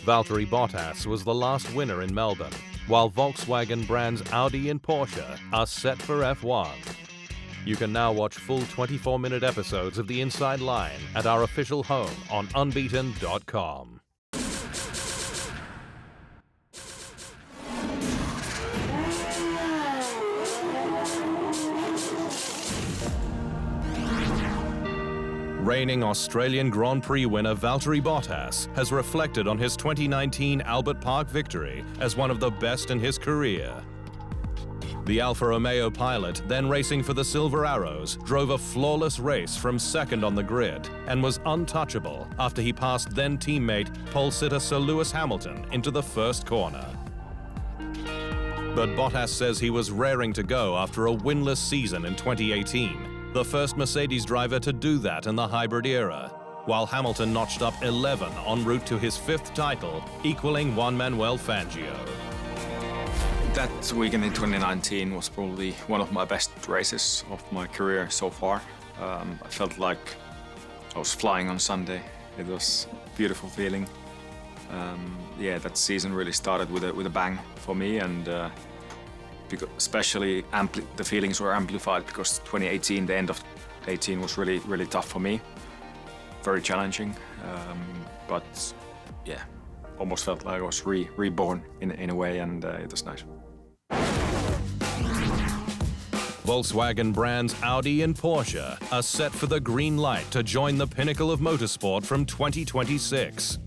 Valtteri Bottas was the last winner in Melbourne, while Volkswagen brands Audi and Porsche are set for F1. You can now watch full 24-minute episodes of The Inside Line at our official home on unbeaten.com. Reigning Australian Grand Prix winner Valtteri Bottas has reflected on his 2019 Albert Park victory as one of the best in his career. The Alfa Romeo pilot, then racing for the Silver Arrows, drove a flawless race from second on the grid and was untouchable after he passed then-teammate pole sitter Sir Lewis Hamilton into the first corner. But Bottas says he was raring to go after a winless season in 2018. The first Mercedes driver to do that in the hybrid era, while Hamilton notched up 11 en route to his 5th title, equaling Juan Manuel Fangio. That weekend in 2019 was probably one of my best races of my career so far. I felt like I was flying on Sunday. It was a beautiful feeling. That season really started with a bang for me, and because especially the feelings were amplified because 2018, the end of 2018 was really tough for me. Very challenging, but yeah, almost felt like I was reborn in a way, and it was nice. Volkswagen brands Audi and Porsche are set for the green light to join the pinnacle of motorsport from 2026.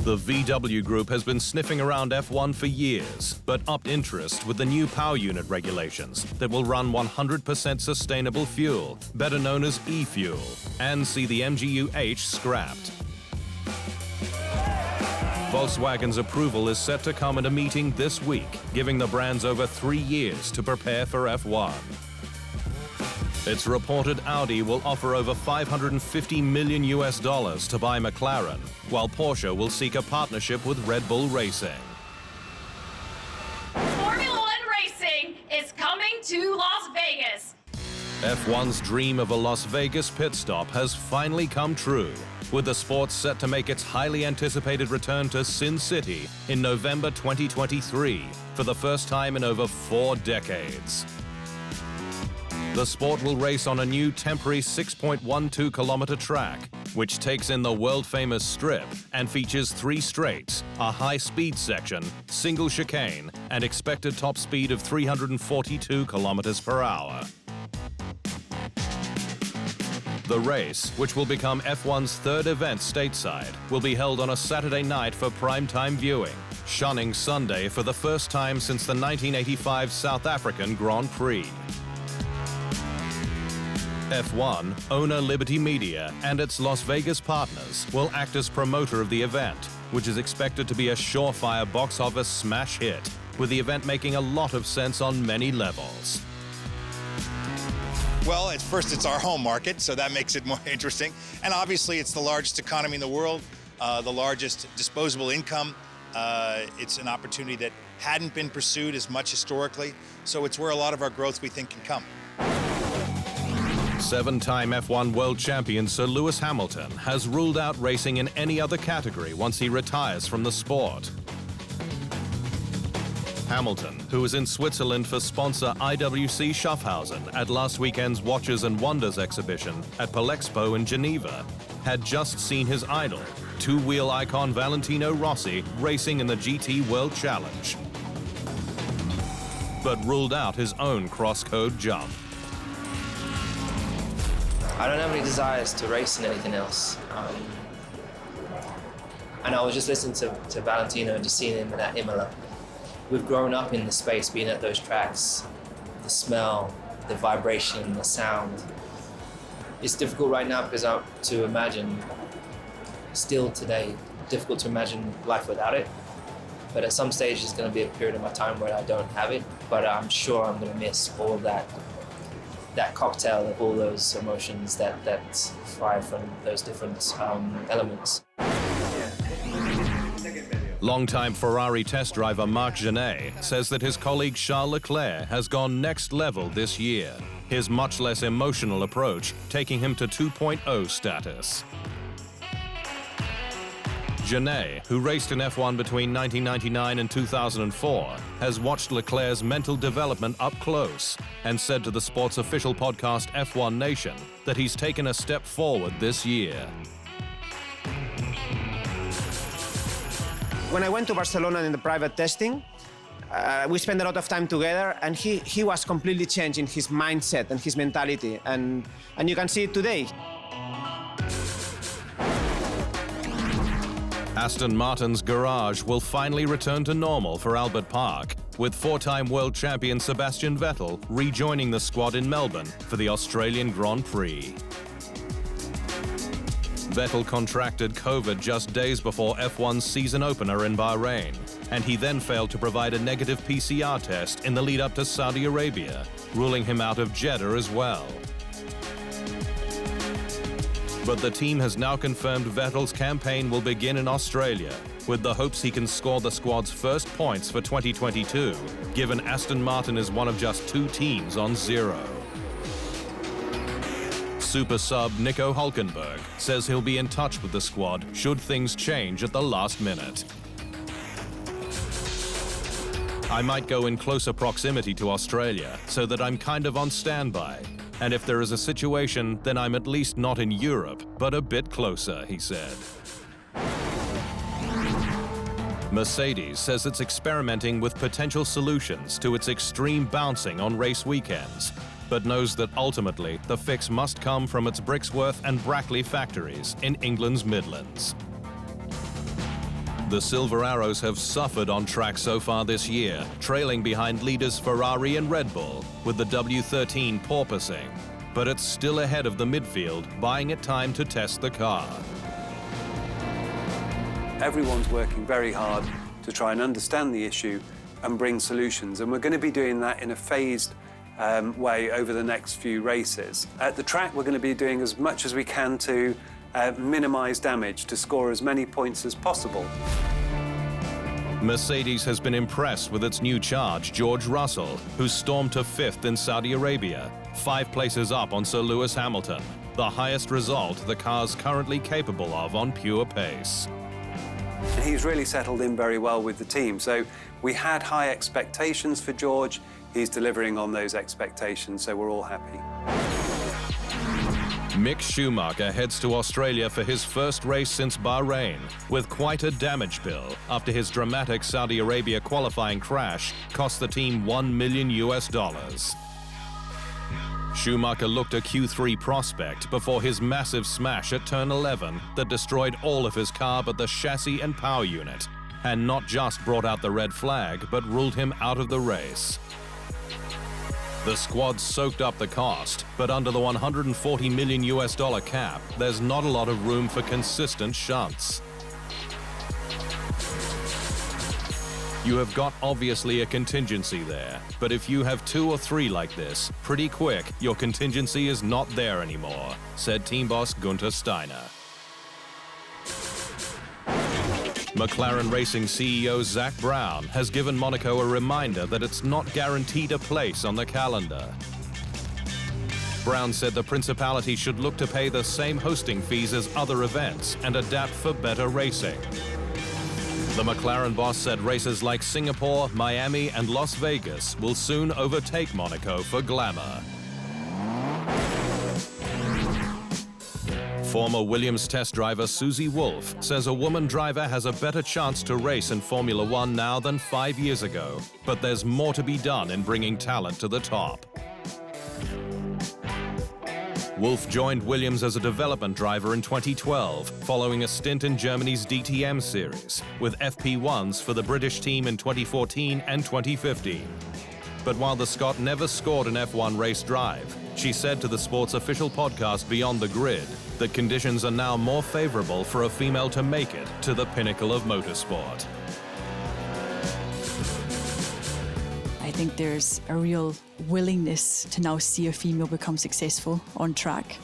The VW Group has been sniffing around F1 for years, but upped interest with the new power unit regulations that will run 100% sustainable fuel, better known as e-fuel, and see the MGU-H scrapped. Volkswagen's approval is set to come at a meeting this week, giving the brands over 3 years to prepare for F1. It's reported Audi will offer over $550 million to buy McLaren, while Porsche will seek a partnership with Red Bull Racing. Formula One racing is coming to Las Vegas. F1's dream of a Las Vegas pit stop has finally come true, with the sport set to make its highly anticipated return to Sin City in November 2023 for the first time in over 4 decades. The sport will race on a new temporary 6.12-kilometer track, which takes in the world-famous strip and features 3 straights, a high-speed section, single chicane, and expected top speed of 342 kilometers per hour. The race, which will become F1's 3rd event stateside, will be held on a Saturday night for primetime viewing, shunning Sunday for the first time since the 1985 South African Grand Prix. F1, owner Liberty Media, and its Las Vegas partners will act as promoter of the event, which is expected to be a surefire box office smash hit, with the event making a lot of sense on many levels. Well, at first it's our home market, so that makes it more interesting. And obviously it's the largest economy in the world, the largest disposable income. It's an opportunity that hadn't been pursued as much historically, so it's where a lot of our growth we think can come. 7-time F1 world champion Sir Lewis Hamilton has ruled out racing in any other category once he retires from the sport. Hamilton, who was in Switzerland for sponsor IWC Schaffhausen at last weekend's Watches and Wonders exhibition at Polexpo in Geneva, had just seen his idol, 2-wheel icon Valentino Rossi, racing in the GT World Challenge, but ruled out his own cross-code jump. I don't have any desires to race in anything else. And I was just listening to Valentino and just seeing him at Imola. We've grown up in the space, being at those tracks, the smell, the vibration, the sound. It's difficult right now because to imagine, still today, difficult to imagine life without it. But at some stage, there's going to be a period of my time where I don't have it, but I'm sure I'm going to miss all of that cocktail of all those emotions that fly from those different elements. Longtime Ferrari test driver Marc Genet says that his colleague Charles Leclerc has gone next level this year, his much less emotional approach taking him to 2.0 status. Genet, who raced in F1 between 1999 and 2004, has watched Leclerc's mental development up close and said to the sport's official podcast F1 Nation that he's taken a step forward this year. When I went to Barcelona in the private testing, we spent a lot of time together, and he was completely changing his mindset and his mentality, and you can see it today. Aston Martin's garage will finally return to normal for Albert Park, with four-time world champion Sebastian Vettel rejoining the squad in Melbourne for the Australian Grand Prix. Vettel contracted COVID just days before F1's season opener in Bahrain, and he then failed to provide a negative PCR test in the lead-up to Saudi Arabia, ruling him out of Jeddah as well. But the team has now confirmed Vettel's campaign will begin in Australia, with the hopes he can score the squad's first points for 2022, given Aston Martin is one of just two teams on zero. Super sub Nico Hülkenberg says he'll be in touch with the squad should things change at the last minute. I might go in closer proximity to Australia so that I'm kind of on standby. And if there is a situation, then I'm at least not in Europe, but a bit closer, he said. Mercedes says it's experimenting with potential solutions to its extreme bouncing on race weekends, but knows that ultimately the fix must come from its Brixworth and Brackley factories in England's Midlands. The Silver Arrows have suffered on track so far this year, trailing behind leaders Ferrari and Red Bull, with the W13 porpoising. But it's still ahead of the midfield, buying it time to test the car. Everyone's working very hard to try and understand the issue and bring solutions, and we're going to be doing that in a phased way over the next few races. At the track, we're going to be doing as much as we can to minimize damage, to score as many points as possible. Mercedes has been impressed with its new charge, George Russell, who stormed to 5th in Saudi Arabia, 5 places up on Sir Lewis Hamilton, the highest result the car's currently capable of on pure pace. He's really settled in very well with the team, so we had high expectations for George. He's delivering on those expectations, so we're all happy. Mick Schumacher heads to Australia for his first race since Bahrain, with quite a damage bill after his dramatic Saudi Arabia qualifying crash cost the team $1 million. Schumacher looked a Q3 prospect before his massive smash at turn 11 that destroyed all of his car but the chassis and power unit, and not just brought out the red flag, but ruled him out of the race. The squad soaked up the cost, but under the $140 million cap, there's not a lot of room for consistent shunts. You have got obviously a contingency there, but if you have 2 or 3 like this, pretty quick, your contingency is not there anymore, said team boss Gunther Steiner. McLaren Racing CEO Zak Brown has given Monaco a reminder that it's not guaranteed a place on the calendar. Brown said the Principality should look to pay the same hosting fees as other events and adapt for better racing. The McLaren boss said races like Singapore, Miami, and Las Vegas will soon overtake Monaco for glamour. Former Williams test driver Susie Wolff says a woman driver has a better chance to race in Formula One now than 5 years ago, but there's more to be done in bringing talent to the top. Wolff joined Williams as a development driver in 2012, following a stint in Germany's DTM series, with FP1s for the British team in 2014 and 2015. But while the Scot never scored an F1 race drive, she said to the sport's official podcast Beyond the Grid that conditions are now more favorable for a female to make it to the pinnacle of motorsport. I think there's a real willingness to now see a female become successful on track.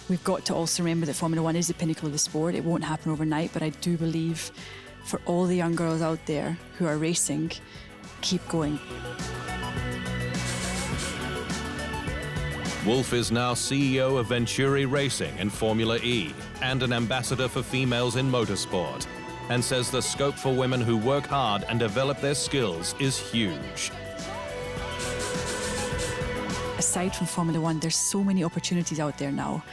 We've got to also remember that Formula One is the pinnacle of the sport. It won't happen overnight, but I do believe for all the young girls out there who are racing, keep going. Wolff is now CEO of Venturi Racing in Formula E and an ambassador for females in motorsport. and says the scope for women who work hard and develop their skills is huge. Aside from Formula One, there's so many opportunities out there now,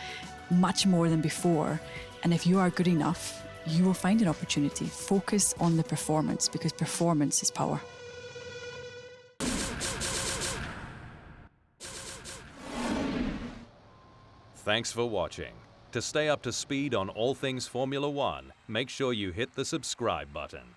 much more than before. And if you are good enough, you will find an opportunity. Focus on the performance, because performance is power. Thanks for watching. To stay up to speed on all things Formula One, make sure you hit the subscribe button.